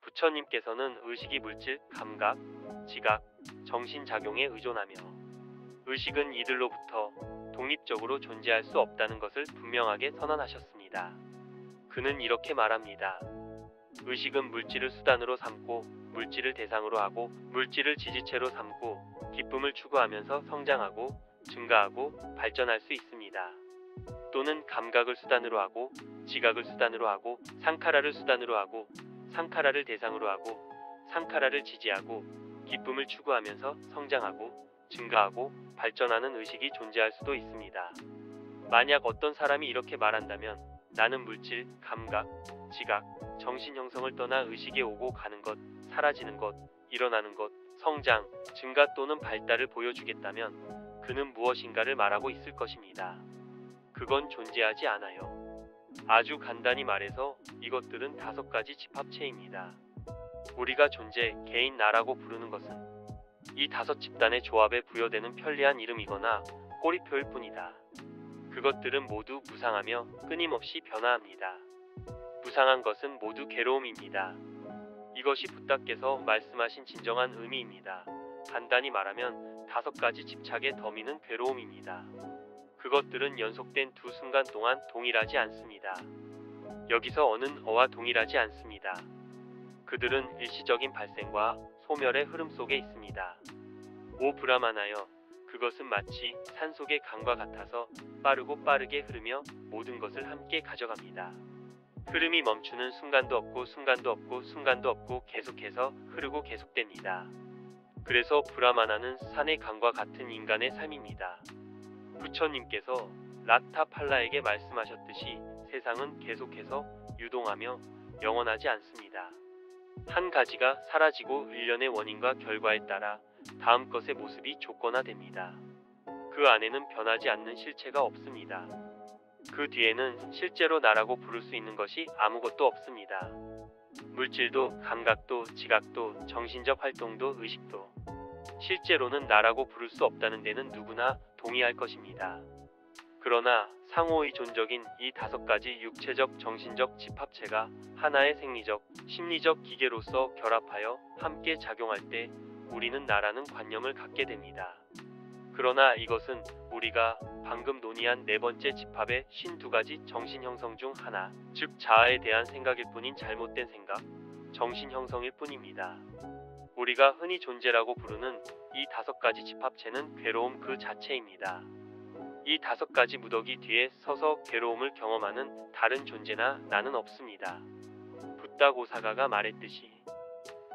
부처님께서는 의식이 물질, 감각, 지각, 정신작용에 의존하며 의식은 이들로부터 독립적으로 존재할 수 없다는 것을 분명하게 선언하셨습니다. 그는 이렇게 말합니다. 의식은 물질을 수단으로 삼고 물질을 대상으로 하고 물질을 지지체로 삼고 기쁨을 추구하면서 성장하고 증가하고 발전할 수 있습니다. 또는 감각을 수단으로 하고 지각을 수단으로 하고 상카라를 수단으로 하고 상카라를 대상으로 하고 상카라를 지지하고 기쁨을 추구하면서 성장하고 증가하고 발전하는 의식이 존재할 수도 있습니다. 만약 어떤 사람이 이렇게 말한다면 나는 물질, 감각, 지각, 정신 형성을 떠나 의식에 오고 가는 것, 사라지는 것, 일어나는 것, 성장, 증가 또는 발달을 보여주겠다면 그는 무엇인가를 말하고 있을 것입니다. 그건 존재하지 않아요. 아주 간단히 말해서 이것들은 5가지 집합체입니다. 우리가 존재, 개인, 나라고 부르는 것은 이 5집단의 조합에 부여되는 편리한 이름이거나 꼬리표일 뿐이다. 그것들은 모두 무상하며 끊임없이 변화합니다. 무상한 것은 모두 괴로움입니다. 이것이 붓다께서 말씀하신 진정한 의미입니다. 간단히 말하면 5가지 집착의 더미는 괴로움입니다. 그것들은 연속된 두 순간 동안 동일하지 않습니다. 여기서 어는 어와 동일하지 않습니다. 그들은 일시적인 발생과 소멸의 흐름 속에 있습니다. 오 브라마나여, 그것은 마치 산속의 강과 같아서 빠르고 빠르게 흐르며 모든 것을 함께 가져갑니다. 흐름이 멈추는 순간도 없고 순간도 없고 순간도 없고 계속해서 흐르고 계속됩니다. 그래서 브라마나는 산의 강과 같은 인간의 삶입니다. 부처님께서 라타팔라에게 말씀하셨듯이 세상은 계속해서 유동하며 영원하지 않습니다. 한 가지가 사라지고 일련의 원인과 결과에 따라 다음 것의 모습이 조건화됩니다. 그 안에는 변하지 않는 실체가 없습니다. 그 뒤에는 실제로 나라고 부를 수 있는 것이 아무것도 없습니다. 물질도, 감각도, 지각도, 정신적 활동도, 의식도 실제로는 나라고 부를 수 없다는 데는 누구나 동의할 것입니다. 그러나 상호의존적인 이 5가지 육체적, 정신적 집합체가 하나의 생리적, 심리적 기계로서 결합하여 함께 작용할 때 우리는 나라는 관념을 갖게 됩니다. 그러나 이것은 우리가 방금 논의한 4번째 집합의 52가지 정신형성 중 하나, 즉 자아에 대한 생각일 뿐인 잘못된 생각, 정신형성일 뿐입니다. 우리가 흔히 존재라고 부르는 이 5가지 집합체는 괴로움 그 자체입니다. 이 5가지 무더기 뒤에 서서 괴로움을 경험하는 다른 존재나 나는 없습니다. 붓다 고사가가 말했듯이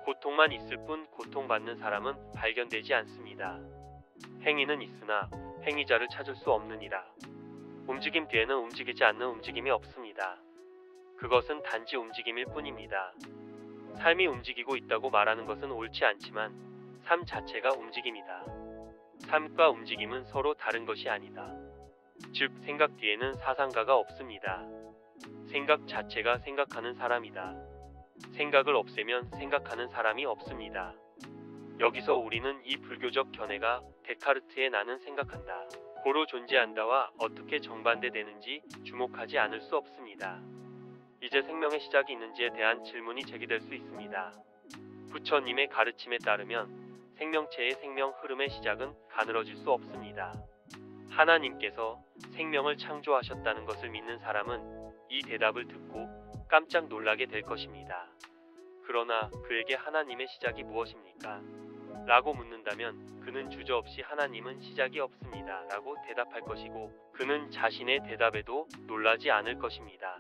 고통만 있을 뿐 고통받는 사람은 발견되지 않습니다. 행위는 있으나 행위자를 찾을 수 없느니라. 움직임 뒤에는 움직이지 않는 움직임이 없습니다. 그것은 단지 움직임일 뿐입니다. 삶이 움직이고 있다고 말하는 것은 옳지 않지만 삶 자체가 움직임이다. 삶과 움직임은 서로 다른 것이 아니다. 즉 생각 뒤에는 사상가가 없습니다. 생각 자체가 생각하는 사람이다. 생각을 없애면 생각하는 사람이 없습니다. 여기서 우리는 이 불교적 견해가 데카르트의 나는 생각한다, 고로 존재한다와 어떻게 정반대되는지 주목하지 않을 수 없습니다. 이제 생명의 시작이 있는지에 대한 질문이 제기될 수 있습니다. 부처님의 가르침에 따르면 생명체의 생명 흐름의 시작은 가늘어질 수 없습니다. 하나님께서 생명을 창조하셨다는 것을 믿는 사람은 이 대답을 듣고 깜짝 놀라게 될 것입니다. 그러나 그에게 하나님의 시작이 무엇입니까? 라고 묻는다면 그는 주저없이 하나님은 시작이 없습니다 라고 대답할 것이고 그는 자신의 대답에도 놀라지 않을 것입니다.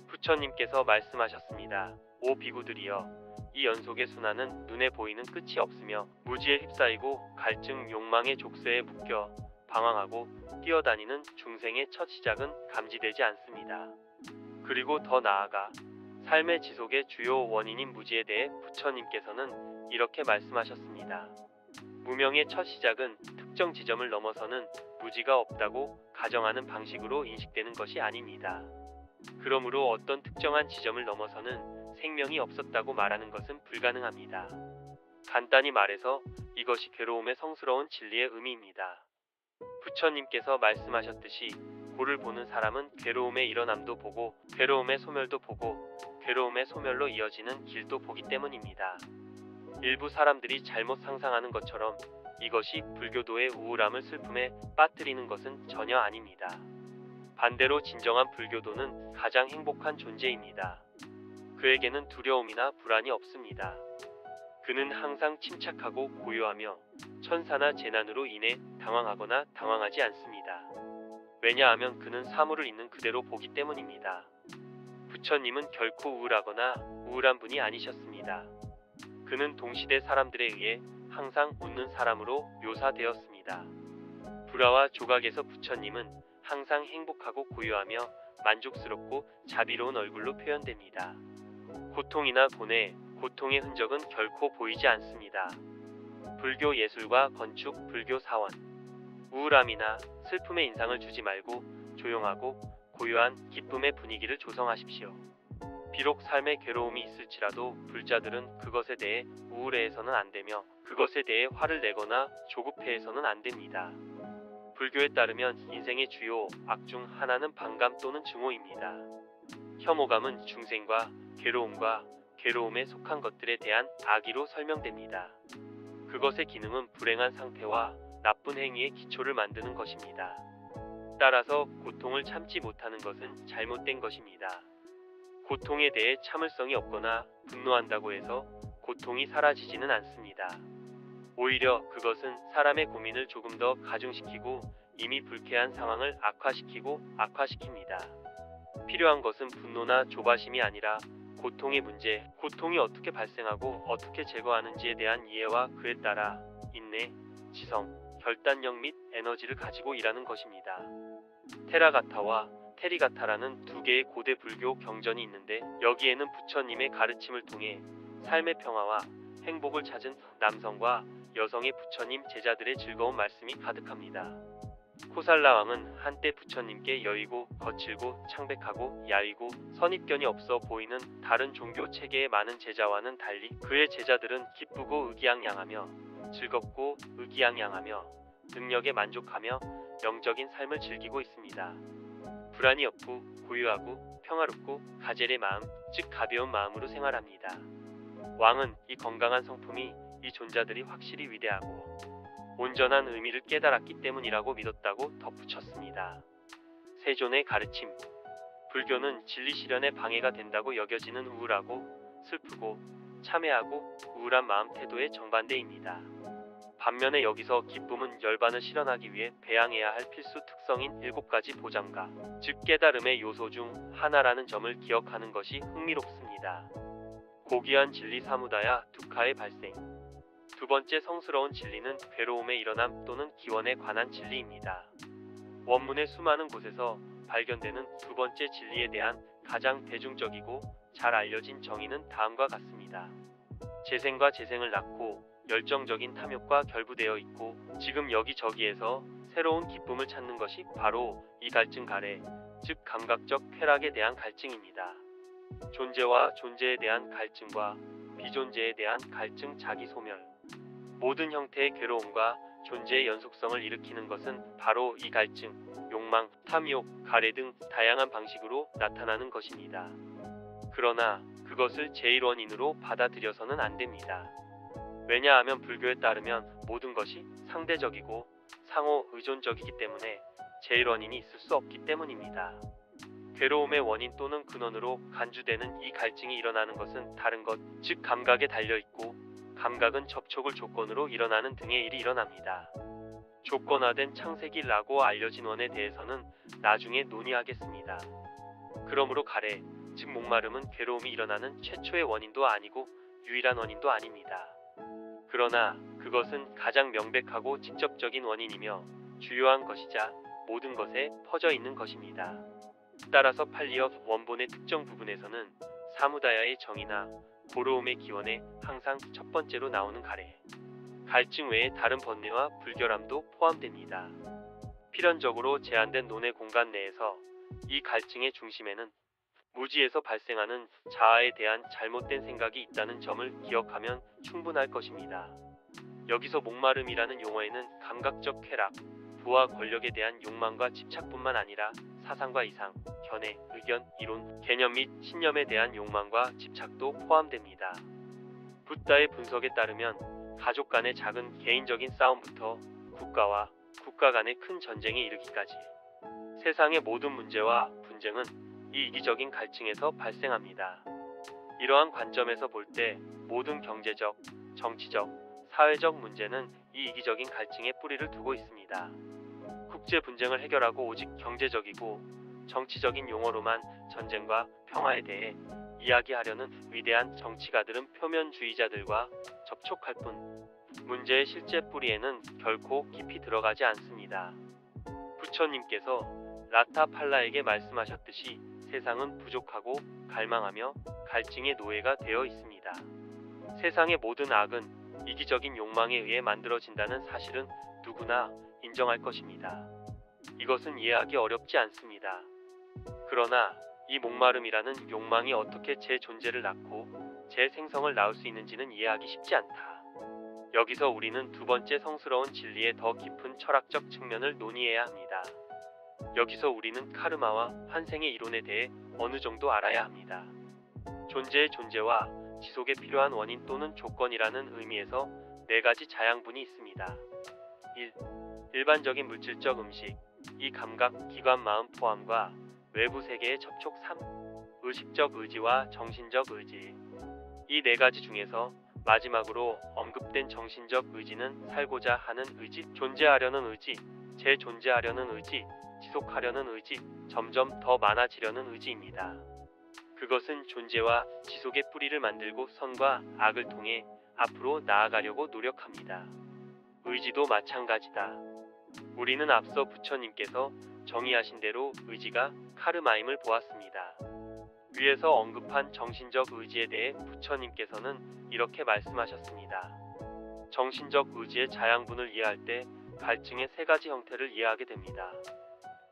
부처님께서 말씀하셨습니다. 오 비구들이여, 이 연속의 순환은 눈에 보이는 끝이 없으며 무지에 휩싸이고 갈증, 욕망의 족쇄에 묶여 방황하고 뛰어다니는 중생의 첫 시작은 감지되지 않습니다. 그리고 더 나아가 삶의 지속의 주요 원인인 무지에 대해 부처님께서는 이렇게 말씀하셨습니다. 무명의 첫 시작은 특정 지점을 넘어서는 무지가 없다고 가정하는 방식으로 인식되는 것이 아닙니다. 그러므로 어떤 특정한 지점을 넘어서는 생명이 없었다고 말하는 것은 불가능합니다. 간단히 말해서 이것이 괴로움의 성스러운 진리의 의미입니다. 부처님께서 말씀하셨듯이 고를 보는 사람은 괴로움의 일어남도 보고 괴로움의 소멸도 보고 괴로움의 소멸로 이어지는 길도 보기 때문입니다. 일부 사람들이 잘못 상상하는 것처럼 이것이 불교도의 우울함을 슬픔에 빠뜨리는 것은 전혀 아닙니다. 반대로 진정한 불교도는 가장 행복한 존재입니다. 그에게는 두려움이나 불안이 없습니다. 그는 항상 침착하고 고요하며 천사나 재난으로 인해 당황하거나 당황하지 않습니다. 왜냐하면 그는 사물을 있는 그대로 보기 때문입니다. 부처님은 결코 우울하거나 우울한 분이 아니셨습니다. 그는 동시대 사람들에 의해 항상 웃는 사람으로 묘사되었습니다. 불화와 조각에서 부처님은 항상 행복하고 고요하며 만족스럽고 자비로운 얼굴로 표현됩니다. 고통이나 고뇌, 고통의 흔적은 결코 보이지 않습니다. 불교 예술과 건축, 불교 사원. 우울함이나 슬픔의 인상을 주지 말고 조용하고 고요한 기쁨의 분위기를 조성하십시오. 비록 삶에 괴로움이 있을지라도 불자들은 그것에 대해 우울해해서는 안 되며 그것에 대해 화를 내거나 조급해해서는 안 됩니다. 불교에 따르면 인생의 주요 악 중 하나는 반감 또는 증오입니다. 혐오감은 중생과 괴로움과 괴로움에 속한 것들에 대한 악의로 설명됩니다. 그것의 기능은 불행한 상태와 나쁜 행위의 기초를 만드는 것입니다. 따라서 고통을 참지 못하는 것은 잘못된 것입니다. 고통에 대해 참을성이 없거나 분노한다고 해서 고통이 사라지지는 않습니다. 오히려 그것은 사람의 고민을 조금 더 가중시키고 이미 불쾌한 상황을 악화시킵니다. 필요한 것은 분노나 조바심이 아니라 고통의 문제, 고통이 어떻게 발생하고 어떻게 제거하는지에 대한 이해와 그에 따라 인내, 지성, 결단력 및 에너지를 가지고 일하는 것입니다. 테라가타와 테리가타라는 두 개의 고대 불교 경전이 있는데 여기에는 부처님의 가르침을 통해 삶의 평화와 행복을 찾은 남성과 여성의 부처님 제자들의 즐거운 말씀이 가득합니다. 코살라 왕은 한때 부처님께 여의고 거칠고 창백하고 야위고 선입견이 없어 보이는 다른 종교 체계의 많은 제자와는 달리 그의 제자들은 기쁘고 의기양양하며 즐겁고 의기양양하며 능력에 만족하며 영적인 삶을 즐기고 있습니다. 불안이 없고 고요하고 평화롭고 가젤의 마음, 즉 가벼운 마음으로 생활합니다. 왕은 이 건강한 성품이 이 존자들이 확실히 위대하고 온전한 의미를 깨달았기 때문이라고 믿었다고 덧붙였습니다. 세존의 가르침. 불교는 진리 실현에 방해가 된다고 여겨지는 우울하고 슬프고 참회하고 우울한 마음 태도의 정반대입니다. 반면에 여기서 기쁨은 열반을 실현하기 위해 배양해야 할 필수 특성인 7가지 보장과 즉 깨달음의 요소 중 하나라는 점을 기억하는 것이 흥미롭습니다. 고귀한 진리 사무다야 두카의 발생. 두 번째 성스러운 진리는 괴로움의 일어남 또는 기원에 관한 진리입니다. 원문의 수많은 곳에서 발견되는 두 번째 진리에 대한 가장 대중적이고 잘 알려진 정의는 다음과 같습니다. 재생과 재생을 낳고 열정적인 탐욕과 결부되어 있고 지금 여기저기에서 새로운 기쁨을 찾는 것이 바로 이 갈증 가래, 즉 감각적 쾌락에 대한 갈증입니다. 존재와 존재에 대한 갈증과 비존재에 대한 갈증 자기 소멸. 모든 형태의 괴로움과 존재의 연속성을 일으키는 것은 바로 이 갈증, 욕망, 탐욕, 가래 등 다양한 방식으로 나타나는 것입니다. 그러나 그것을 제1원인으로 받아들여서는 안 됩니다. 왜냐하면 불교에 따르면 모든 것이 상대적이고 상호 의존적이기 때문에 제1원인이 있을 수 없기 때문입니다. 괴로움의 원인 또는 근원으로 간주되는 이 갈증이 일어나는 것은 다른 것, 즉 감각에 달려있고 감각은 접촉을 조건으로 일어나는 등의 일이 일어납니다. 조건화된 창세기라고 알려진 원에 대해서는 나중에 논의하겠습니다. 그러므로 가래, 즉 목마름은 괴로움이 일어나는 최초의 원인도 아니고 유일한 원인도 아닙니다. 그러나 그것은 가장 명백하고 직접적인 원인이며 주요한 것이자 모든 것에 퍼져 있는 것입니다. 따라서 팔리어 원본의 특정 부분에서는 사무다야의 정의나 고로움의 기원에 항상 첫 번째로 나오는 가래, 갈증 외에 다른 번뇌와 불결함도 포함됩니다. 필연적으로 제한된 논의 공간 내에서 이 갈증의 중심에는 무지에서 발생하는 자아에 대한 잘못된 생각이 있다는 점을 기억하면 충분할 것입니다. 여기서 목마름이라는 용어에는 감각적 쾌락, 부와 권력에 대한 욕망과 집착뿐만 아니라 사상과 이상, 견해, 의견, 이론, 개념 및 신념에 대한 욕망과 집착도 포함됩니다. 붓다의 분석에 따르면 가족 간의 작은 개인적인 싸움부터 국가와 국가 간의 큰 전쟁에 이르기까지 세상의 모든 문제와 분쟁은 이 이기적인 갈증에서 발생합니다. 이러한 관점에서 볼 때 모든 경제적, 정치적, 사회적 문제는 이 이기적인 갈증에 뿌리를 두고 있습니다. 국제 분쟁을 해결하고 오직 경제적이고 정치적인 용어로만 전쟁과 평화에 대해 이야기하려는 위대한 정치가들은 표면주의자들과 접촉할 뿐 문제의 실제 뿌리에는 결코 깊이 들어가지 않습니다. 부처님께서 라타팔라에게 말씀하셨듯이 세상은 부족하고 갈망하며 갈증의 노예가 되어 있습니다. 세상의 모든 악은 이기적인 욕망에 의해 만들어진다는 사실은 누구나 인정할 것입니다. 이것은 이해하기 어렵지 않습니다. 그러나 이 목마름이라는 욕망이 어떻게 제 존재를 낳고 제 생성을 낳을 수 있는지는 이해하기 쉽지 않다. 여기서 우리는 두 번째 성스러운 진리의 더 깊은 철학적 측면을 논의해야 합니다. 여기서 우리는 카르마와 환생의 이론에 대해 어느 정도 알아야 합니다. 존재의 존재와 지속에 필요한 원인 또는 조건이라는 의미에서 네 가지 자양분이 있습니다. 1. 일반적인 물질적 음식, 이 감각, 기관, 마음 포함과 외부 세계의 접촉. 3. 의식적 의지와 정신적 의지. 이 네 가지 중에서 마지막으로 언급된 정신적 의지는 살고자 하는 의지, 존재하려는 의지, 재존재하려는 의지, 지속하려는 의지, 점점 더 많아지려는 의지입니다. 그것은 존재와 지속의 뿌리를 만들고 선과 악을 통해 앞으로 나아가려고 노력합니다. 의지도 마찬가지다. 우리는 앞서 부처님께서 정의하신 대로 의지가 카르마임을 보았습니다. 위에서 언급한 정신적 의지에 대해 부처님께서는 이렇게 말씀하셨습니다. 정신적 의지의 자양분을 이해할 때 갈증의 세 가지 형태를 이해하게 됩니다.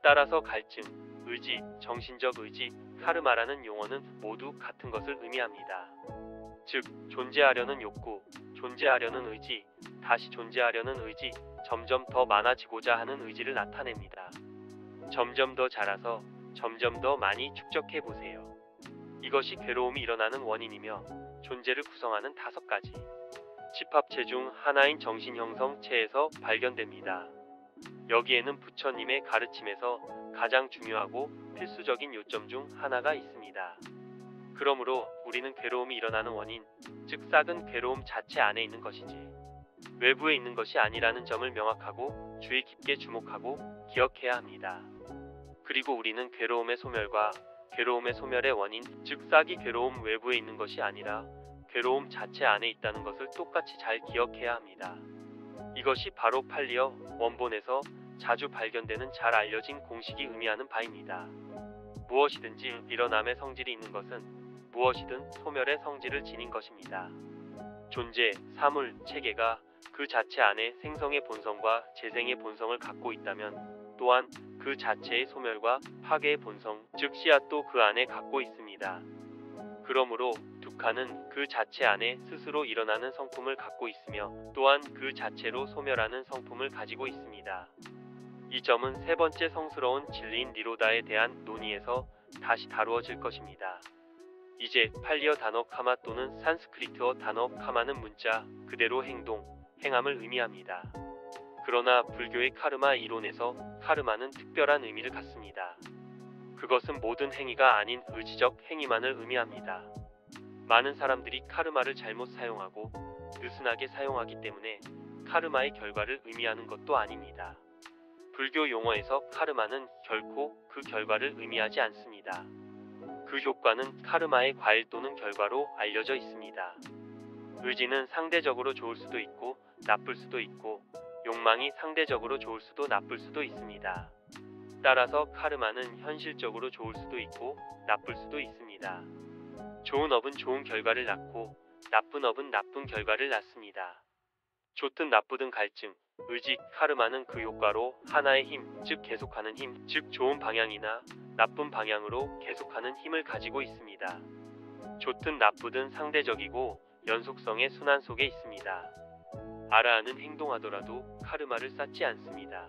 따라서 갈증, 의지, 정신적 의지, 카르마라는 용어는 모두 같은 것을 의미합니다. 즉, 존재하려는 욕구, 존재하려는 의지, 다시 존재하려는 의지, 점점 더 많아지고자 하는 의지를 나타냅니다. 점점 더 자라서 점점 더 많이 축적해 보세요. 이것이 괴로움이 일어나는 원인이며 존재를 구성하는 5가지 집합체 중 하나인 정신형성체에서 발견됩니다. 여기에는 부처님의 가르침에서 가장 중요하고 필수적인 요점 중 하나가 있습니다. 그러므로 우리는 괴로움이 일어나는 원인, 즉 싹은 괴로움 자체 안에 있는 것이지 외부에 있는 것이 아니라는 점을 명확하고 주의 깊게 주목하고 기억해야 합니다. 그리고 우리는 괴로움의 소멸과 괴로움의 소멸의 원인, 즉 싹이 괴로움 외부에 있는 것이 아니라 괴로움 자체 안에 있다는 것을 똑같이 잘 기억해야 합니다. 이것이 바로 팔리어 원본에서 자주 발견되는 잘 알려진 공식이 의미하는 바입니다. 무엇이든지 일어남의 성질이 있는 것은 무엇이든 소멸의 성질을 지닌 것입니다. 존재, 사물, 체계가 그 자체 안에 생성의 본성과 재생의 본성을 갖고 있다면 또한 그 자체의 소멸과 파괴의 본성, 즉 씨앗도 그 안에 갖고 있습니다. 그러므로 두카는 그 자체 안에 스스로 일어나는 성품을 갖고 있으며 또한 그 자체로 소멸하는 성품을 가지고 있습니다. 이 점은 세 번째 성스러운 진리인 니로다에 대한 논의에서 다시 다루어질 것입니다. 이제 팔리어 단어 카마 또는 산스크리트어 단어 카마는 문자 그대로 행동, 행함을 의미합니다. 그러나 불교의 카르마 이론에서 카르마는 특별한 의미를 갖습니다. 그것은 모든 행위가 아닌 의지적 행위만을 의미합니다. 많은 사람들이 카르마를 잘못 사용하고 느슨하게 사용하기 때문에 카르마의 결과를 의미하는 것도 아닙니다. 불교 용어에서 카르마는 결코 그 결과를 의미하지 않습니다. 그 효과는 카르마의 과일 또는 결과로 알려져 있습니다. 의지는 상대적으로 좋을 수도 있고 나쁠 수도 있고 욕망이 상대적으로 좋을 수도 나쁠 수도 있습니다. 따라서 카르마는 현실적으로 좋을 수도 있고 나쁠 수도 있습니다. 좋은 업은 좋은 결과를 낳고 나쁜 업은 나쁜 결과를 낳습니다. 좋든 나쁘든 갈증, 의지, 카르마는 그 효과로 하나의 힘, 즉 계속하는 힘, 즉 좋은 방향이나 나쁜 방향으로 계속하는 힘을 가지고 있습니다. 좋든 나쁘든 상대적이고 연속성의 순환 속에 있습니다. 알아하는 행동하더라도 카르마를 쌓지 않습니다.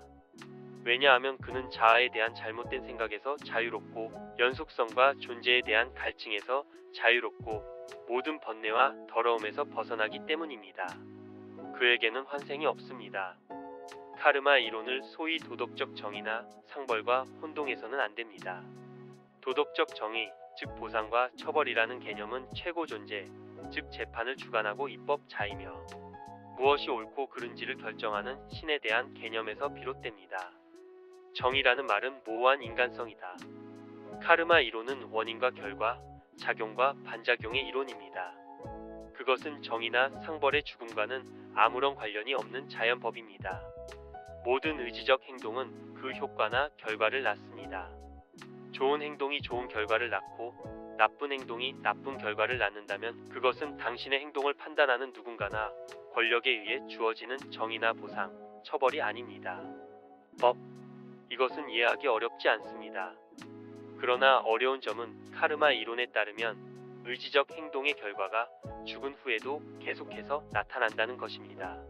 왜냐하면 그는 자아에 대한 잘못된 생각에서 자유롭고 연속성과 존재에 대한 갈증에서 자유롭고 모든 번뇌와 더러움에서 벗어나기 때문입니다. 그에게는 환생이 없습니다. 카르마 이론을 소위 도덕적 정의나 상벌과 혼동해서는 안 됩니다. 도덕적 정의, 즉 보상과 처벌이라는 개념은 최고 존재, 즉 재판을 주관하고 입법자이며 무엇이 옳고 그른지를 결정하는 신에 대한 개념에서 비롯됩니다. 정의라는 말은 모호한 인간성이다. 카르마 이론은 원인과 결과, 작용과 반작용의 이론입니다. 그것은 정의나 상벌의 죽음과는 아무런 관련이 없는 자연법입니다. 모든 의지적 행동은 그 효과나 결과를 낳습니다. 좋은 행동이 좋은 결과를 낳고 나쁜 행동이 나쁜 결과를 낳는다면 그것은 당신의 행동을 판단하는 누군가나 권력에 의해 주어지는 정의나 보상, 처벌이 아닙니다. 법. 이것은 이해하기 어렵지 않습니다. 그러나 어려운 점은 카르마 이론에 따르면 의지적 행동의 결과가 죽은 후에도 계속해서 나타난다는 것입니다.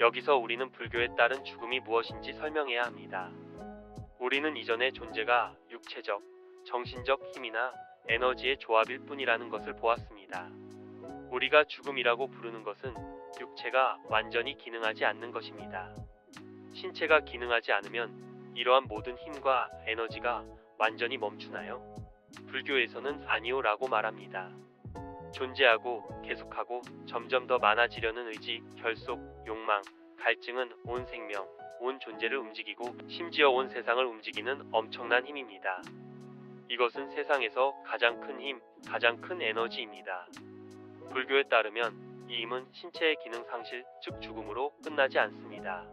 여기서 우리는 불교에 따른 죽음이 무엇인지 설명해야 합니다. 우리는 이전의 존재가 육체적, 정신적 힘이나 에너지의 조합일 뿐이라는 것을 보았습니다. 우리가 죽음이라고 부르는 것은 육체가 완전히 기능하지 않는 것입니다. 신체가 기능하지 않으면 이러한 모든 힘과 에너지가 완전히 멈추나요? 불교에서는 아니오라고 말합니다. 존재하고 계속하고 점점 더 많아지려는 의지, 결속, 욕망, 갈증은 온 생명, 온 존재를 움직이고 심지어 온 세상을 움직이는 엄청난 힘입니다. 이것은 세상에서 가장 큰 힘, 가장 큰 에너지입니다. 불교에 따르면 이 힘은 신체의 기능 상실, 즉 죽음으로 끝나지 않습니다.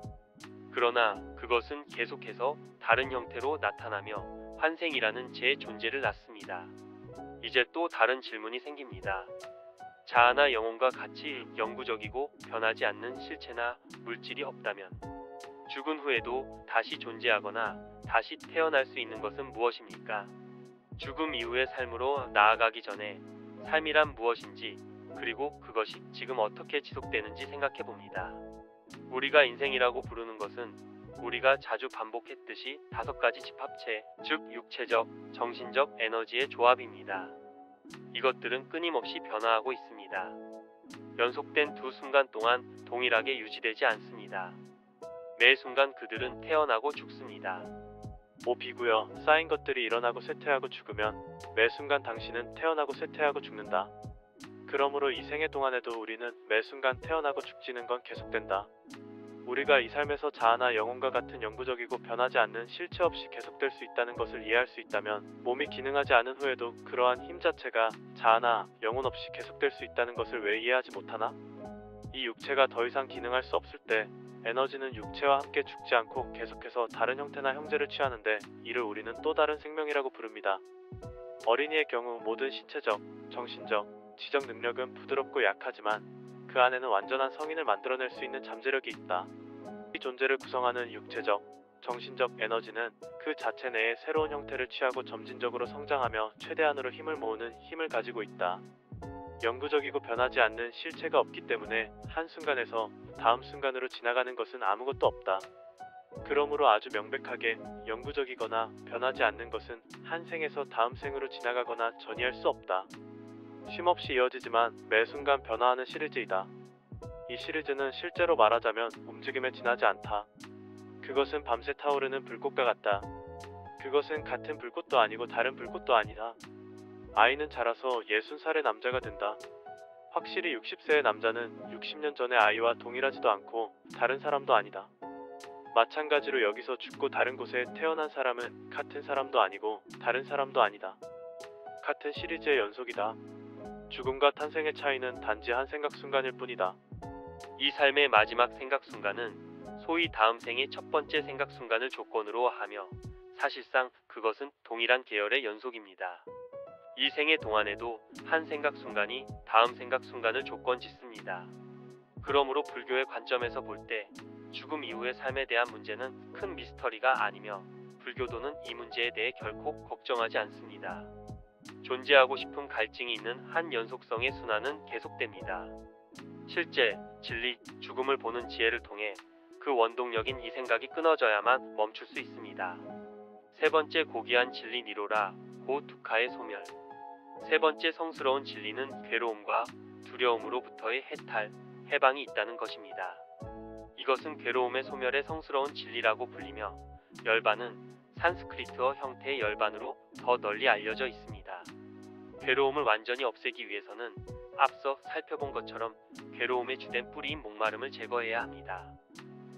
그러나 그것은 계속해서 다른 형태로 나타나며 환생이라는 재존재를 낳습니다. 이제 또 다른 질문이 생깁니다. 자아나 영혼과 같이 영구적이고 변하지 않는 실체나 물질이 없다면 죽은 후에도 다시 존재하거나 다시 태어날 수 있는 것은 무엇입니까? 죽음 이후의 삶으로 나아가기 전에 삶이란 무엇인지 그리고 그것이 지금 어떻게 지속되는지 생각해 봅니다. 우리가 인생이라고 부르는 것은 우리가 자주 반복했듯이 5가지 집합체, 즉 육체적, 정신적 에너지의 조합입니다. 이것들은 끊임없이 변화하고 있습니다. 연속된 두 순간 동안 동일하게 유지되지 않습니다. 매 순간 그들은 태어나고 죽습니다. 비구여, 쌓인 것들이 일어나고 쇠퇴하고 죽으면 매 순간 당신은 태어나고 쇠퇴하고 죽는다. 그러므로 이 생애 동안에도 우리는 매 순간 태어나고 죽지는 건 계속된다. 우리가 이 삶에서 자아나 영혼과 같은 영구적이고 변하지 않는 실체 없이 계속될 수 있다는 것을 이해할 수 있다면 몸이 기능하지 않은 후에도 그러한 힘 자체가 자아나 영혼 없이 계속될 수 있다는 것을 왜 이해하지 못하나? 이 육체가 더 이상 기능할 수 없을 때 에너지는 육체와 함께 죽지 않고 계속해서 다른 형태나 형제를 취하는데 이를 우리는 또 다른 생명이라고 부릅니다. 어린이의 경우 모든 신체적, 정신적, 지적 능력은 부드럽고 약하지만 그 안에는 완전한 성인을 만들어낼 수 있는 잠재력이 있다. 이 존재를 구성하는 육체적, 정신적 에너지는 그 자체 내에 새로운 형태를 취하고 점진적으로 성장하며 최대한으로 힘을 모으는 힘을 가지고 있다. 영구적이고 변하지 않는 실체가 없기 때문에 한순간에서 다음 순간으로 지나가는 것은 아무것도 없다. 그러므로 아주 명백하게 영구적이거나 변하지 않는 것은 한 생에서 다음 생으로 지나가거나 전이할 수 없다. 쉼없이 이어지지만 매 순간 변화하는 시리즈이다. 이 시리즈는 실제로 말하자면 움직임에 지나지 않다. 그것은 밤새 타오르는 불꽃과 같다. 그것은 같은 불꽃도 아니고 다른 불꽃도 아니다. 아이는 자라서 60살의 남자가 된다. 확실히 60세의 남자는 60년 전의 아이와 동일하지도 않고 다른 사람도 아니다. 마찬가지로 여기서 죽고 다른 곳에 태어난 사람은 같은 사람도 아니고 다른 사람도 아니다. 같은 시리즈의 연속이다. 죽음과 탄생의 차이는 단지 한 생각 순간일 뿐이다. 이 삶의 마지막 생각 순간은 소위 다음 생의 첫 번째 생각 순간을 조건으로 하며 사실상 그것은 동일한 계열의 연속입니다. 이 생의 동안에도 한 생각 순간이 다음 생각 순간을 조건 짓습니다. 그러므로 불교의 관점에서 볼 때 죽음 이후의 삶에 대한 문제는 큰 미스터리가 아니며 불교도는 이 문제에 대해 결코 걱정하지 않습니다. 존재하고 싶은 갈증이 있는 한 연속성의 순환은 계속됩니다. 실제, 진리, 죽음을 보는 지혜를 통해 그 원동력인 이 생각이 끊어져야만 멈출 수 있습니다. 세 번째 고귀한 진리 니로라 고 두카의 소멸. 세 번째 성스러운 진리는 괴로움과 두려움으로부터의 해탈, 해방이 있다는 것입니다. 이것은 괴로움의 소멸의 성스러운 진리라고 불리며 열반은 산스크리트어 형태의 열반으로 더 널리 알려져 있습니다. 괴로움을 완전히 없애기 위해서는 앞서 살펴본 것처럼 괴로움의 주된 뿌리인 목마름을 제거해야 합니다.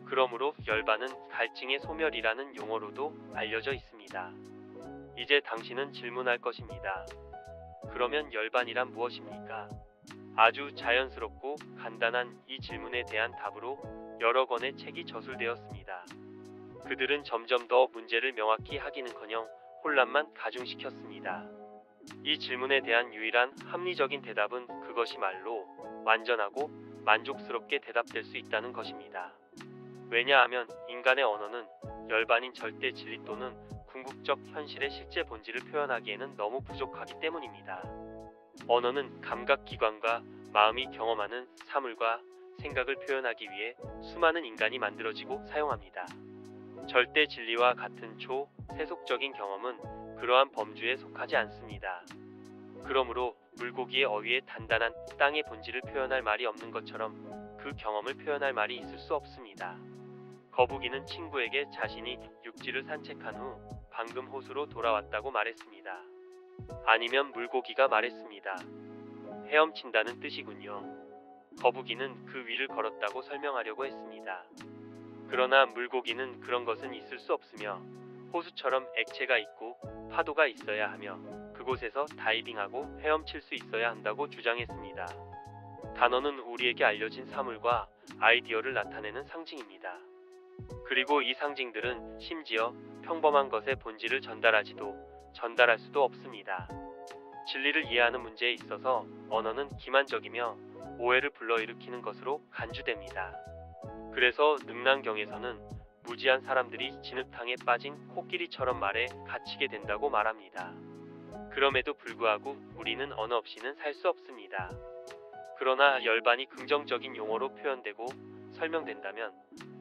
그러므로 열반은 갈증의 소멸이라는 용어로도 알려져 있습니다. 이제 당신은 질문할 것입니다. 그러면 열반이란 무엇입니까? 아주 자연스럽고 간단한 이 질문에 대한 답으로 여러 권의 책이 저술되었습니다. 그들은 점점 더 문제를 명확히 하기는커녕 혼란만 가중시켰습니다. 이 질문에 대한 유일한 합리적인 대답은 그것이 말로 완전하고 만족스럽게 대답될 수 있다는 것입니다. 왜냐하면 인간의 언어는 열반인 절대 진리 또는 궁극적 현실의 실제 본질을 표현하기에는 너무 부족하기 때문입니다. 언어는 감각기관과 마음이 경험하는 사물과 생각을 표현하기 위해 수많은 인간이 만들어지고 사용합니다. 절대 진리와 같은 초세속적인 경험은 그러한 범주에 속하지 않습니다. 그러므로 물고기의 어휘에 단단한 땅의 본질을 표현할 말이 없는 것처럼 그 경험을 표현할 말이 있을 수 없습니다. 거북이는 친구에게 자신이 육지를 산책한 후 방금 호수로 돌아왔다고 말했습니다. 아니면 물고기가 말했습니다. 헤엄친다는 뜻이군요. 거북이는 그 위를 걸었다고 설명하려고 했습니다. 그러나 물고기는 그런 것은 있을 수 없으며 호수처럼 액체가 있고 파도가 있어야 하며 그곳에서 다이빙하고 헤엄칠 수 있어야 한다고 주장했습니다. 단어는 우리에게 알려진 사물과 아이디어를 나타내는 상징입니다. 그리고 이 상징들은 심지어 평범한 것의 본질을 전달할 수도 없습니다. 진리를 이해하는 문제에 있어서 언어는 기만적이며 오해를 불러일으키는 것으로 간주됩니다. 그래서 능란경에서는 무지한 사람들이 진흙탕에 빠진 코끼리처럼 말에 갇히게 된다고 말합니다. 그럼에도 불구하고 우리는 언어 없이는 살 수 없습니다. 그러나 열반이 긍정적인 용어로 표현되고 설명된다면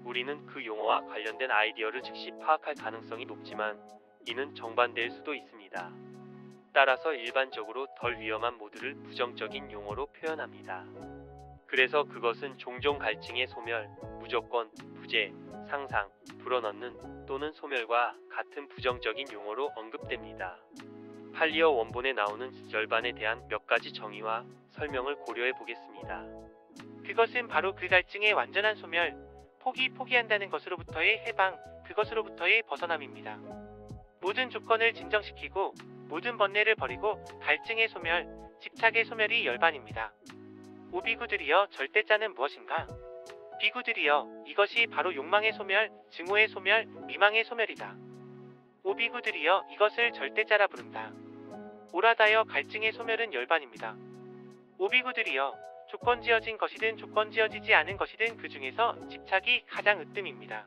우리는 그 용어와 관련된 아이디어를 즉시 파악할 가능성이 높지만 이는 정반대일 수도 있습니다. 따라서 일반적으로 덜 위험한 모드를 부정적인 용어로 표현합니다. 그래서 그것은 종종 갈증의 소멸, 무조건, 부재, 상상, 불어넣는 또는 소멸과 같은 부정적인 용어로 언급됩니다. 팔리어 원본에 나오는 열반에 대한 몇 가지 정의와 설명을 고려해 보겠습니다. 그것은 바로 그 갈증의 완전한 소멸, 포기한다는 것으로부터의 해방, 그것으로부터의 벗어남입니다. 모든 조건을 진정시키고 모든 번뇌를 버리고 갈증의 소멸, 집착의 소멸이 열반입니다. 오비구들이여 절대자는 무엇인가? 비구들이여 이것이 바로 욕망의 소멸, 증오의 소멸, 미망의 소멸이다. 오비구들이여 이것을 절대자라 부른다. 오라다여 갈증의 소멸은 열반입니다. 오비구들이여 조건지어진 것이든 조건지어지지 않은 것이든 그 중에서 집착이 가장 으뜸입니다.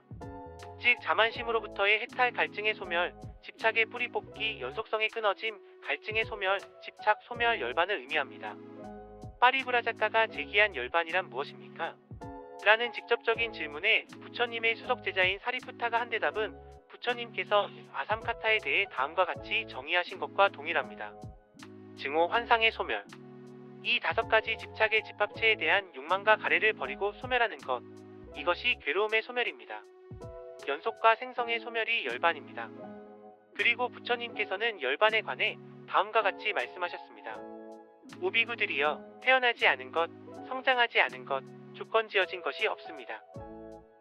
즉 자만심으로부터의 해탈 갈증의 소멸, 집착의 뿌리 뽑기, 연속성의 끊어짐, 갈증의 소멸, 집착 소멸 열반을 의미합니다. 파리브라 작가가 제기한 열반이란 무엇입니까? 라는 직접적인 질문에 부처님의 수석 제자인 사리푸타가 한 대답은 부처님께서 아삼카타에 대해 다음과 같이 정의하신 것과 동일합니다. 증오 환상의 소멸. 이 5가지 집착의 집합체에 대한 욕망과 가래를 버리고 소멸하는 것. 이것이 괴로움의 소멸입니다. 연속과 생성의 소멸이 열반입니다. 그리고 부처님께서는 열반에 관해 다음과 같이 말씀하셨습니다. 오비구들이여 태어나지 않은 것, 성장하지 않은 것, 조건지어진 것이 없습니다.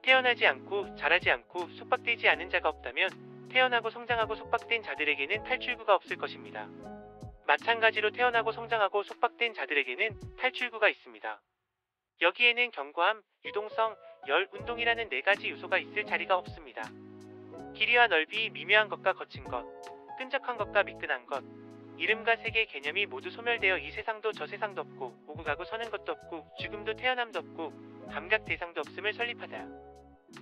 태어나지 않고 자라지 않고 속박되지 않은 자가 없다면 태어나고 성장하고 속박된 자들에게는 탈출구가 없을 것입니다. 마찬가지로 태어나고 성장하고 속박된 자들에게는 탈출구가 있습니다. 여기에는 견고함, 유동성, 열, 운동이라는 4가지 요소가 있을 자리가 없습니다. 길이와 넓이, 미묘한 것과 거친 것, 끈적한 것과 미끈한 것, 이름과 세계, 개념이 모두 소멸되어 이 세상도 저 세상도 없고 오고 가고 서는 것도 없고 죽음도 태어남도 없고 감각 대상도 없음을 설립하다.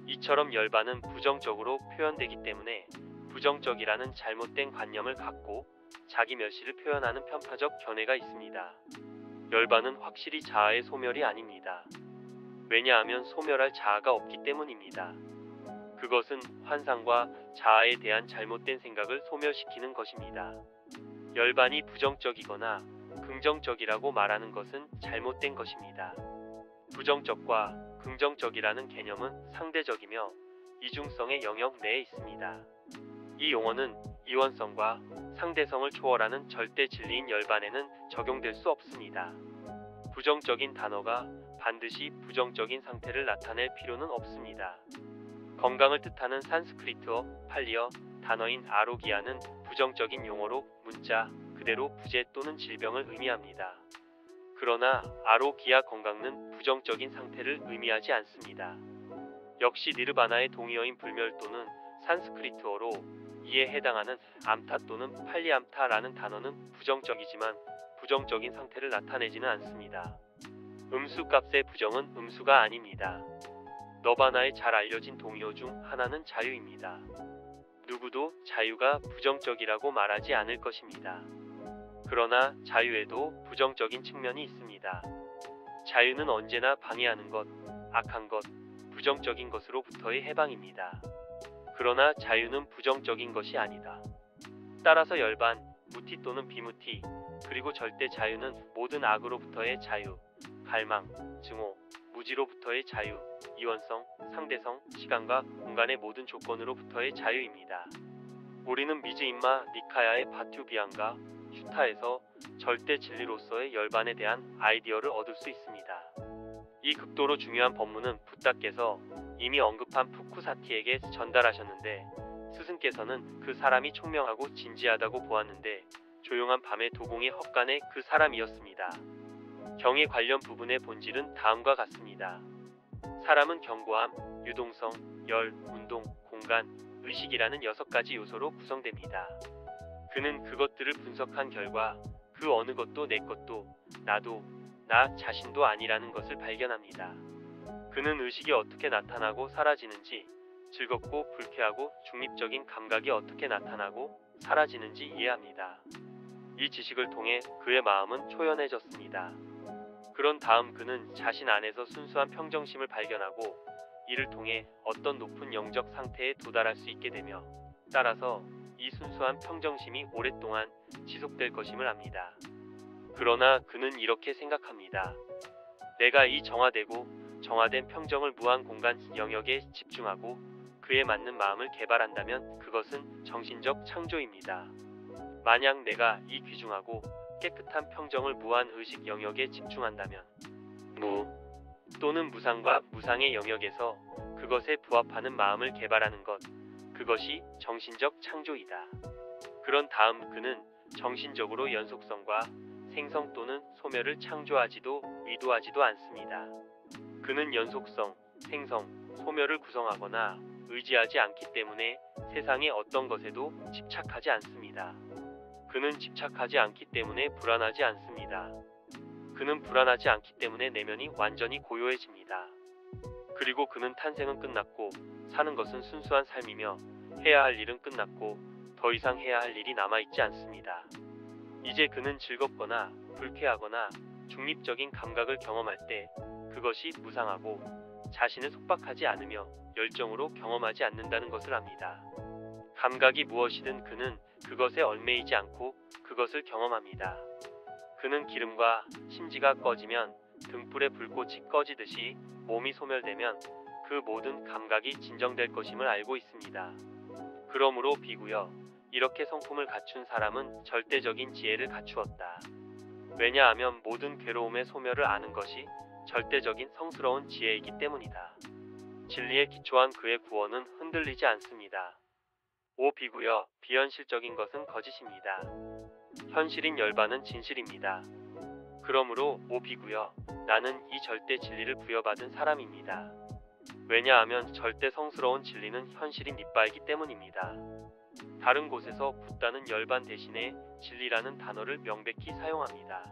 이처럼 열반은 부정적으로 표현되기 때문에 부정적이라는 잘못된 관념을 갖고 자기 멸시를 표현하는 편파적 견해가 있습니다. 열반은 확실히 자아의 소멸이 아닙니다. 왜냐하면 소멸할 자아가 없기 때문입니다. 그것은 환상과 자아에 대한 잘못된 생각을 소멸시키는 것입니다. 열반이 부정적이거나 긍정적이라고 말하는 것은 잘못된 것입니다. 부정적과 긍정적이라는 개념은 상대적이며 이중성의 영역 내에 있습니다. 이 용어는 이원성과 상대성을 초월하는 절대 진리인 열반에는 적용될 수 없습니다. 부정적인 단어가 반드시 부정적인 상태를 나타낼 필요는 없습니다. 건강을 뜻하는 산스크리트어 팔리어 단어인 아로기아는 부정적인 용어로 문자 그대로 부재 또는 질병을 의미합니다. 그러나 아로기아 건강은 부정적인 상태를 의미하지 않습니다. 역시 니르바나의 동의어인 불멸 또는 산스크리트어로 이에 해당하는 암타 또는 팔리암타라는 단어는 부정적이지만 부정적인 상태를 나타내지는 않습니다. 음수 값의 부정은 음수가 아닙니다. 너바나의 잘 알려진 동의어 중 하나는 자유입니다. 누구도 자유가 부정적이라고 말하지 않을 것입니다. 그러나 자유에도 부정적인 측면이 있습니다. 자유는 언제나 방해하는 것, 악한 것, 부정적인 것으로부터의 해방입니다. 그러나 자유는 부정적인 것이 아니다. 따라서 열반, 무티 또는 비무티, 그리고 절대 자유는 모든 악으로부터의 자유, 갈망, 증오, 무지로부터의 자유, 이원성, 상대성, 시간과 공간의 모든 조건으로부터의 자유입니다. 우리는 미즈인마 니카야의 바튜비안과 슈타에서 절대 진리로서의 열반에 대한 아이디어를 얻을 수 있습니다. 이 극도로 중요한 법문은 붓다께서 이미 언급한 푸쿠사티에게 전달하셨는데 스승께서는 그 사람이 총명하고 진지하다고 보았는데 조용한 밤의 도공의 헛간의 그 사람이었습니다. 경에 관련 부분의 본질은 다음과 같습니다. 사람은 견고함, 유동성, 열, 운동, 공간, 의식이라는 6가지 요소로 구성됩니다. 그는 그것들을 분석한 결과 그 어느 것도 내 것도 나도 나 자신도 아니라는 것을 발견합니다. 그는 의식이 어떻게 나타나고 사라지는지, 즐겁고 불쾌하고 중립적인 감각이 어떻게 나타나고 사라지는지 이해합니다. 이 지식을 통해 그의 마음은 초연해졌습니다. 그런 다음 그는 자신 안에서 순수한 평정심을 발견하고 이를 통해 어떤 높은 영적 상태에 도달할 수 있게 되며 따라서 이 순수한 평정심이 오랫동안 지속될 것임을 압니다. 그러나 그는 이렇게 생각합니다. 내가 이 정화된 평정을 무한 공간 영역에 집중하고 그에 맞는 마음을 개발한다면 그것은 정신적 창조입니다. 만약 내가 이 귀중하고 깨끗한 평정을 무한 의식 영역에 집중한다면 무 또는 무상과 무상의 영역에서 그것에 부합하는 마음을 개발하는 것, 그것이 정신적 창조이다. 그런 다음 그는 정신적으로 연속성과 생성 또는 소멸을 창조하지도 의도하지도 않습니다. 그는 연속성, 생성, 소멸을 구성하거나 의지하지 않기 때문에 세상의 어떤 것에도 집착하지 않습니다. 그는 집착하지 않기 때문에 불안하지 않습니다. 그는 불안하지 않기 때문에 내면이 완전히 고요해집니다. 그리고 그는 탄생은 끝났고 사는 것은 순수한 삶이며 해야 할 일은 끝났고 더 이상 해야 할 일이 남아있지 않습니다. 이제 그는 즐겁거나 불쾌하거나 중립적인 감각을 경험할 때 그것이 무상하고 자신을 속박하지 않으며 열정으로 경험하지 않는다는 것을 압니다. 감각이 무엇이든 그는 그것에 얽매이지 않고 그것을 경험합니다. 그는 기름과 심지가 꺼지면 등불의 불꽃이 꺼지듯이 몸이 소멸되면 그 모든 감각이 진정될 것임을 알고 있습니다. 그러므로 비구여, 이렇게 성품을 갖춘 사람은 절대적인 지혜를 갖추었다. 왜냐하면 모든 괴로움의 소멸을 아는 것이 절대적인 성스러운 지혜이기 때문이다. 진리에 기초한 그의 구원은 흔들리지 않습니다. 오 비구여, 비현실적인 것은 거짓입니다. 현실인 열반은 진실입니다. 그러므로 오 비구여, 나는 이 절대 진리를 부여받은 사람입니다. 왜냐하면 절대 성스러운 진리는 현실인 니빠이기 때문입니다. 다른 곳에서 붓다는 열반 대신에 진리라는 단어를 명백히 사용합니다.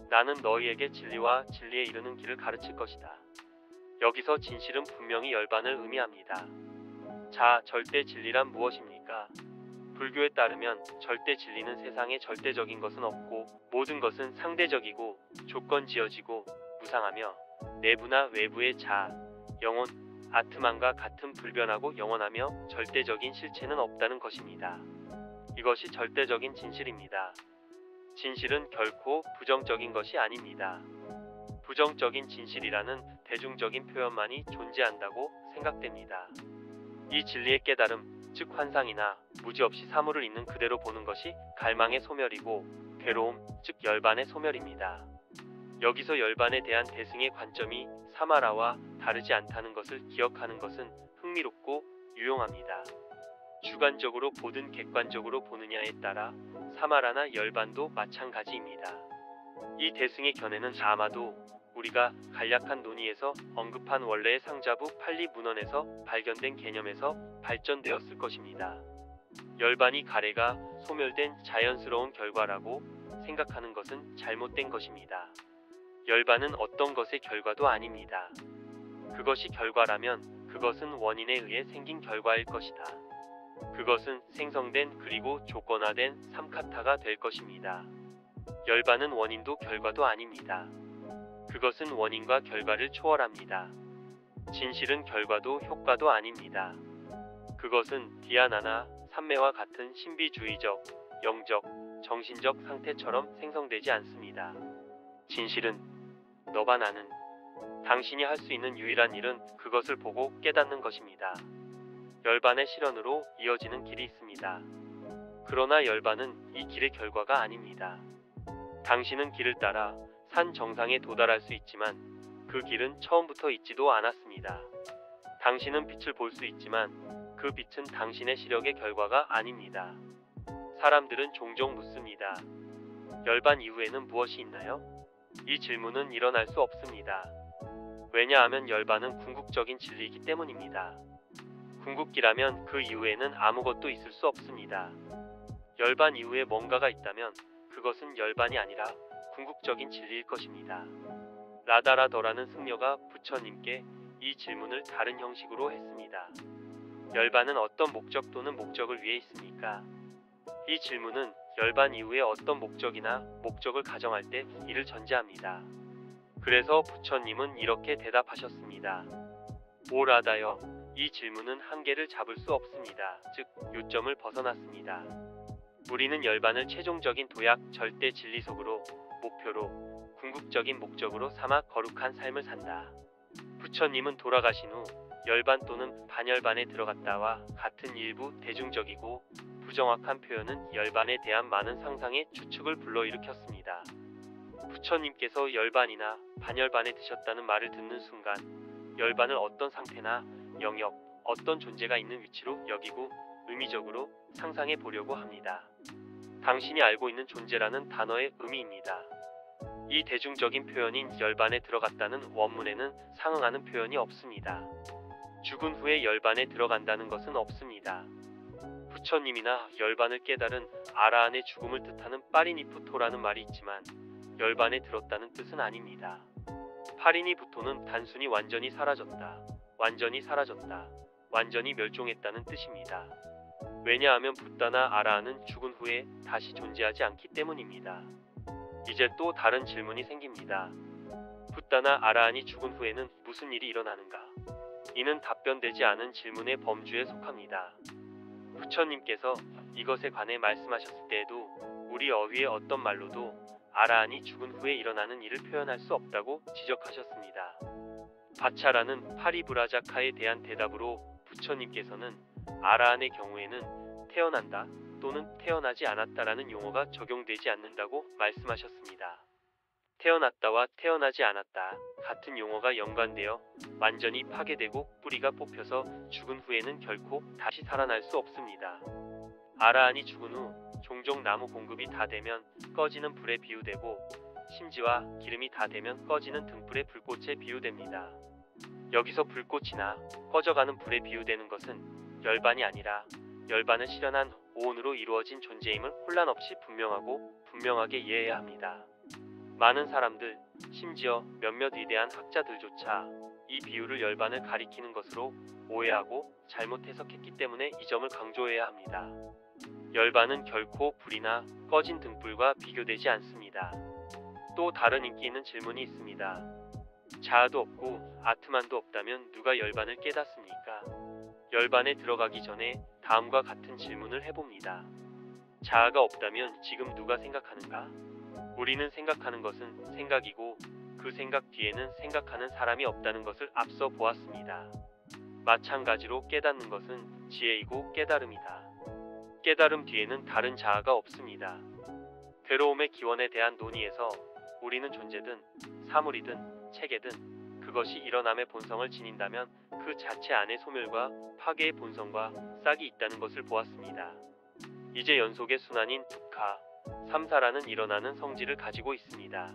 나는 너희에게 진리와 진리에 이르는 길을 가르칠 것이다. 여기서 진실은 분명히 열반을 의미합니다. 자, 절대 진리란 무엇입니까? 불교에 따르면 절대 진리는 세상에 절대적인 것은 없고 모든 것은 상대적이고 조건지어지고 무상하며 내부나 외부의 자, 영혼, 아트만과 같은 불변하고 영원하며 절대적인 실체는 없다는 것입니다. 이것이 절대적인 진실입니다. 진실은 결코 부정적인 것이 아닙니다. 부정적인 진실이라는 대중적인 표현만이 존재한다고 생각됩니다. 이 진리의 깨달음, 즉 환상이나 무지없이 사물을 있는 그대로 보는 것이 갈망의 소멸이고 괴로움, 즉 열반의 소멸입니다. 여기서 열반에 대한 대승의 관점이 사마라와 다르지 않다는 것을 기억하는 것은 흥미롭고 유용합니다. 주관적으로 보든 객관적으로 보느냐에 따라 사마라나 열반도 마찬가지입니다. 이 대승의 견해는 아마도 우리가 간략한 논의에서 언급한 원래의 상자부 팔리 문헌에서 발견된 개념에서 발전되었을 것입니다. 열반이 가래가 소멸된 자연스러운 결과라고 생각하는 것은 잘못된 것입니다. 열반은 어떤 것의 결과도 아닙니다. 그것이 결과라면 그것은 원인에 의해 생긴 결과일 것이다. 그것은 생성된 그리고 조건화된 삼카타가 될 것입니다. 열반은 원인도 결과도 아닙니다. 그것은 원인과 결과를 초월합니다. 진실은 결과도 효과도 아닙니다. 그것은 디아나나 산매와 같은 신비주의적, 영적, 정신적 상태처럼 생성되지 않습니다. 진실은 너와 나는, 당신이 할 수 있는 유일한 일은 그것을 보고 깨닫는 것입니다. 열반의 실현으로 이어지는 길이 있습니다. 그러나 열반은 이 길의 결과가 아닙니다. 당신은 길을 따라 산 정상에 도달할 수 있지만 그 길은 처음부터 있지도 않았습니다. 당신은 빛을 볼 수 있지만 그 빛은 당신의 시력의 결과가 아닙니다. 사람들은 종종 묻습니다. 열반 이후에는 무엇이 있나요? 이 질문은 일어날 수 없습니다. 왜냐하면 열반은 궁극적인 진리이기 때문입니다. 궁극기라면 그 이후에는 아무것도 있을 수 없습니다. 열반 이후에 뭔가가 있다면 그것은 열반이 아니라 궁극적인 진리일 것입니다. 라다라더라는 승려가 부처님께 이 질문을 다른 형식으로 했습니다. 열반은 어떤 목적 또는 목적을 위해 있습니까? 이 질문은 열반 이후에 어떤 목적이나 목적을 가정할 때 이를 전제합니다. 그래서 부처님은 이렇게 대답하셨습니다. 오 라다여, 이 질문은 한계를 잡을 수 없습니다. 즉, 요점을 벗어났습니다. 우리는 열반을 최종적인 도약, 절대 진리 속으로, 목표로, 궁극적인 목적으로 삼아 거룩한 삶을 산다. 부처님은 돌아가신 후 열반 또는 반열반에 들어갔다와 같은 일부 대중적이고 부정확한 표현은 열반에 대한 많은 상상의 추측을 불러일으켰습니다. 부처님께서 열반이나 반열반에 드셨다는 말을 듣는 순간 열반을 어떤 상태나 영역, 어떤 존재가 있는 위치로 여기고 의미적으로 상상해 보려고 합니다. 당신이 알고 있는 존재라는 단어의 의미입니다. 이 대중적인 표현인 열반에 들어갔다는 원문에는 상응하는 표현이 없습니다. 죽은 후에 열반에 들어간다는 것은 없습니다. 부처님이나 열반을 깨달은 아라한의 죽음을 뜻하는 파리니푸토라는 말이 있지만 열반에 들었다는 뜻은 아닙니다. 파리니푸토는 단순히 완전히 사라졌다, 완전히 사라졌다, 완전히 멸종했다는 뜻입니다. 왜냐하면 붓다나 아라한은 죽은 후에 다시 존재하지 않기 때문입니다. 이제 또 다른 질문이 생깁니다. 붓다나 아라한이 죽은 후에는 무슨 일이 일어나는가? 이는 답변되지 않은 질문의 범주에 속합니다. 부처님께서 이것에 관해 말씀하셨을 때에도 우리 어휘의 어떤 말로도 아라한이 죽은 후에 일어나는 일을 표현할 수 없다고 지적하셨습니다. 바차라는 파리브라자카에 대한 대답으로 부처님께서는 아라한의 경우에는 태어난다 또는 태어나지 않았다라는 용어가 적용되지 않는다고 말씀하셨습니다. 태어났다와 태어나지 않았다 같은 용어가 연관되어 완전히 파괴되고 뿌리가 뽑혀서 죽은 후에는 결코 다시 살아날 수 없습니다. 아라한이 죽은 후 종종 나무 공급이 다 되면 꺼지는 불에 비유되고 심지와 기름이 다 되면 꺼지는 등불의 불꽃에 비유됩니다. 여기서 불꽃이나 꺼져가는 불에 비유되는 것은 열반이 아니라 열반을 실현한 오온으로 이루어진 존재임을 혼란 없이 분명하게 이해해야 합니다. 많은 사람들, 심지어 몇몇 위대한 학자들조차 이 비유를 열반을 가리키는 것으로 오해하고 잘못 해석했기 때문에 이 점을 강조해야 합니다. 열반은 결코 불이나 꺼진 등불과 비교되지 않습니다. 또 다른 인기 있는 질문이 있습니다. 자아도 없고 아트만도 없다면 누가 열반을 깨닫습니까? 열반에 들어가기 전에 다음과 같은 질문을 해봅니다. 자아가 없다면 지금 누가 생각하는가? 우리는 생각하는 것은 생각이고 그 생각 뒤에는 생각하는 사람이 없다는 것을 앞서 보았습니다. 마찬가지로 깨닫는 것은 지혜이고 깨달음이다. 깨달음 뒤에는 다른 자아가 없습니다. 괴로움의 기원에 대한 논의에서 우리는 존재든 사물이든 체계든 그것이 일어남의 본성을 지닌다면 그 자체 안에 소멸과 파괴의 본성과 싹이 있다는 것을 보았습니다. 이제 연속의 순환인 두카, 삼사라는 일어나는 성질을 가지고 있습니다.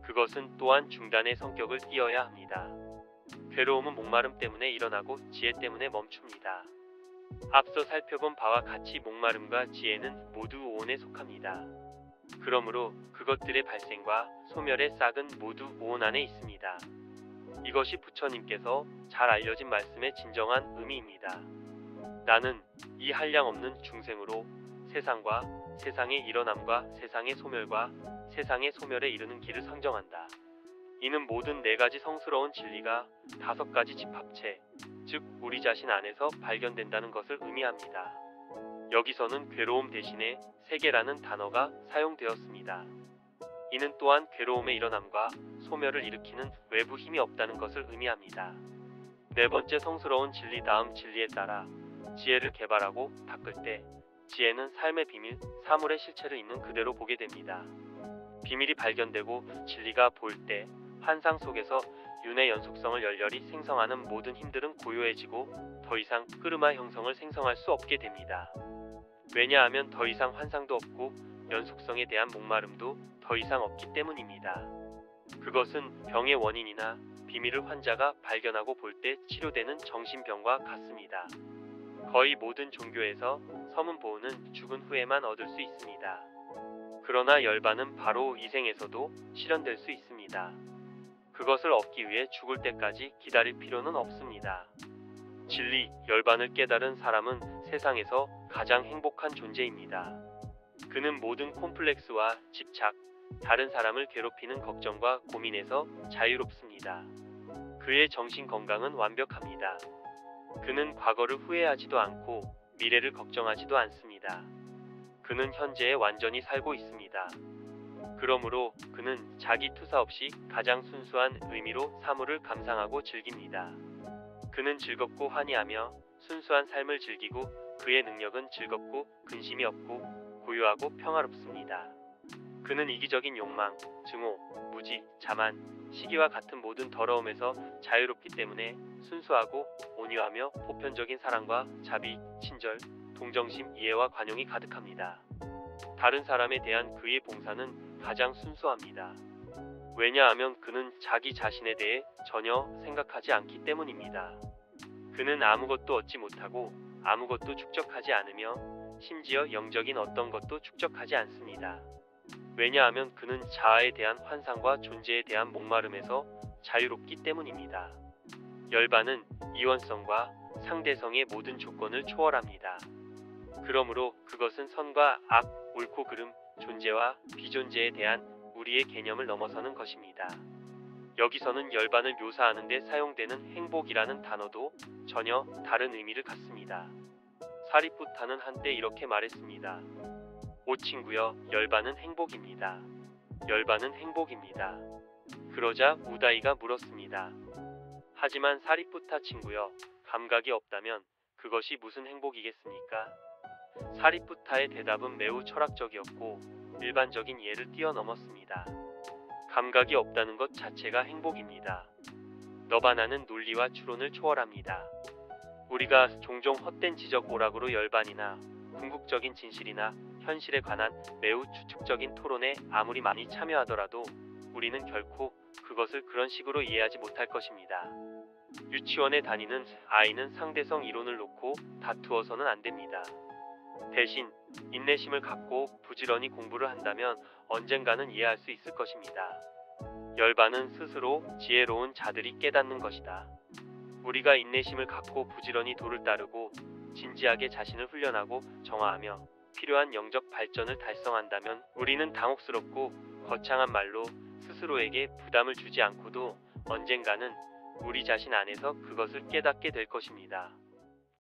그것은 또한 중단의 성격을 띄어야 합니다. 괴로움은 목마름 때문에 일어나고 지혜 때문에 멈춥니다. 앞서 살펴본 바와 같이 목마름과 지혜는 모두 오온에 속합니다. 그러므로 그것들의 발생과 소멸의 싹은 모두 오온 안에 있습니다. 이것이 부처님께서 잘 알려진 말씀의 진정한 의미입니다. 나는 이 한량없는 중생으로 세상과 세상의 일어남과 세상의 소멸과 세상의 소멸에 이르는 길을 상정한다. 이는 모든 네 가지 성스러운 진리가 다섯 가지 집합체, 즉 우리 자신 안에서 발견된다는 것을 의미합니다. 여기서는 괴로움 대신에 세계라는 단어가 사용되었습니다. 이는 또한 괴로움의 일어남과 소멸을 일으키는 외부 힘이 없다는 것을 의미합니다. 네 번째 성스러운 진리 다음 진리에 따라 지혜를 개발하고 닦을 때 지혜는 삶의 비밀, 사물의 실체를 있는 그대로 보게 됩니다. 비밀이 발견되고 진리가 보일 때 환상 속에서 윤의 연속성을 열렬히 생성하는 모든 힘들은 고요해지고 더 이상 끄르마 형성을 생성할 수 없게 됩니다. 왜냐하면 더 이상 환상도 없고 연속성에 대한 목마름도 더 이상 없기 때문입니다. 그것은 병의 원인이나 비밀을 환자가 발견하고 볼 때 치료되는 정신병과 같습니다. 거의 모든 종교에서 서문보호는 죽은 후에만 얻을 수 있습니다. 그러나 열반은 바로 이 생에서도 실현될 수 있습니다. 그것을 얻기 위해 죽을 때까지 기다릴 필요는 없습니다. 진리, 열반을 깨달은 사람은 세상에서 가장 행복한 존재입니다. 그는 모든 콤플렉스와 집착, 다른 사람을 괴롭히는 걱정과 고민에서 자유롭습니다. 그의 정신 건강은 완벽합니다. 그는 과거를 후회하지도 않고 미래를 걱정하지도 않습니다. 그는 현재에 완전히 살고 있습니다. 그러므로 그는 자기 투사 없이 가장 순수한 의미로 사물을 감상하고 즐깁니다. 그는 즐겁고 환희하며 순수한 삶을 즐기고 그의 능력은 즐겁고 근심이 없고 고요하고 평화롭습니다. 그는 이기적인 욕망, 증오, 무지, 자만, 시기와 같은 모든 더러움에서 자유롭기 때문에 순수하고 온유하며 보편적인 사랑과 자비, 친절, 동정심, 이해와 관용이 가득합니다. 다른 사람에 대한 그의 봉사는 가장 순수합니다. 왜냐하면 그는 자기 자신에 대해 전혀 생각하지 않기 때문입니다. 그는 아무것도 얻지 못하고 아무것도 축적하지 않으며 심지어 영적인 어떤 것도 축적하지 않습니다. 왜냐하면 그는 자아에 대한 환상과 존재에 대한 목마름에서 자유롭기 때문입니다. 열반은 이원성과 상대성의 모든 조건을 초월합니다. 그러므로 그것은 선과 악, 옳고 그름, 존재와 비존재에 대한 우리의 개념을 넘어서는 것입니다. 여기서는 열반을 묘사하는 데 사용되는 행복이라는 단어도 전혀 다른 의미를 갖습니다. 사리푸타는 한때 이렇게 말했습니다. 오 친구여, 열반은 행복입니다. 열반은 행복입니다. 그러자 우다이가 물었습니다. 하지만 사리푸타 친구여, 감각이 없다면 그것이 무슨 행복이겠습니까? 사리푸타의 대답은 매우 철학적이었고 일반적인 이해를 뛰어넘었습니다. 감각이 없다는 것 자체가 행복입니다. 너바나는 논리와 추론을 초월합니다. 우리가 종종 헛된 지적 오락으로 열반이나 궁극적인 진실이나 현실에 관한 매우 추측적인 토론에 아무리 많이 참여하더라도 우리는 결코 그것을 그런 식으로 이해하지 못할 것입니다. 유치원에 다니는 아이는 상대성 이론을 놓고 다투어서는 안 됩니다. 대신 인내심을 갖고 부지런히 공부를 한다면 언젠가는 이해할 수 있을 것입니다. 열반은 스스로 지혜로운 자들이 깨닫는 것이다. 우리가 인내심을 갖고 부지런히 도를 따르고 진지하게 자신을 훈련하고 정화하며 필요한 영적 발전을 달성한다면 우리는 당혹스럽고 거창한 말로 스스로에게 부담을 주지 않고도 언젠가는 우리 자신 안에서 그것을 깨닫게 될 것입니다.